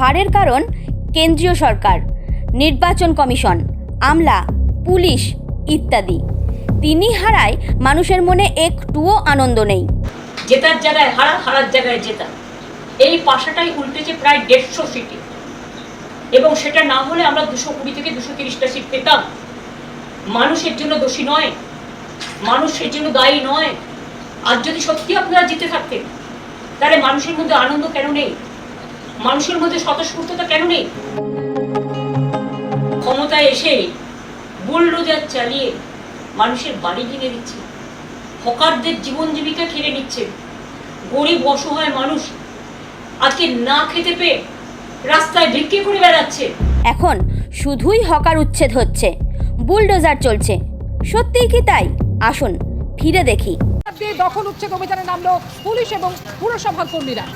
হারের কারণ কেন্দ্রীয় সরকার, নির্বাচন কমিশন, আমলা, পুলিশ ইত্যাদি। তিনি হারায় মানুষের মনে একটুও আনন্দ নেই। জেতার জায়গায় হারা, হারার জায়গায় জেতা, এই পাশাটাই উল্টেছে প্রায় 150 সিটে। এবং সেটা না হলে আমরা 220 থেকে 230টা সিট পেতাম। মানুষের জন্য দোষী নয়, মানুষের জন্য দায়ী নয়। আর যদি সত্যি আপনারা জিতে থাকতেন, তাহলে মানুষের মধ্যে আনন্দ কেন নেই? মানুষের মধ্যে স্বতঃস্ফূর্ততা কেন নেই? ক্ষমতায় এসে বুলডোজার চালিয়ে মানুষের বাড়ি ভেঙে দিচ্ছে, হকারদের জীবন জীবিকা কেড়ে নিচ্ছে, গরিব অসহায় মানুষ আজকে না খেতে পেয়ে রাস্তায় ভিক্ষে করে বেড়াচ্ছে। এখন শুধুই হকার উচ্ছেদ হচ্ছে, বুলডোজার চলছে। সত্যিই কি তাই? আসুন ফিরে দেখি। দখল উচ্ছেদ অভিযানে নামলো পুলিশ এবং পুরসভা কর্মীরা।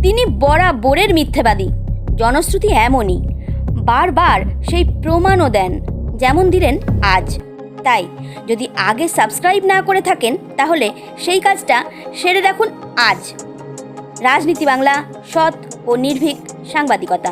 তিনি বরাবরের মিথ্যেবাদী। জনশ্রুতি এমনই, বারবার সেই প্রমাণও দেন, যেমন দিলেন আজ। তাই যদি আগে সাবস্ক্রাইব না করে থাকেন, তাহলে সেই কাজটা সেরে রাখুন আজ। রাজনীতি বাংলা, সৎ ও নির্ভীক সাংবাদিকতা।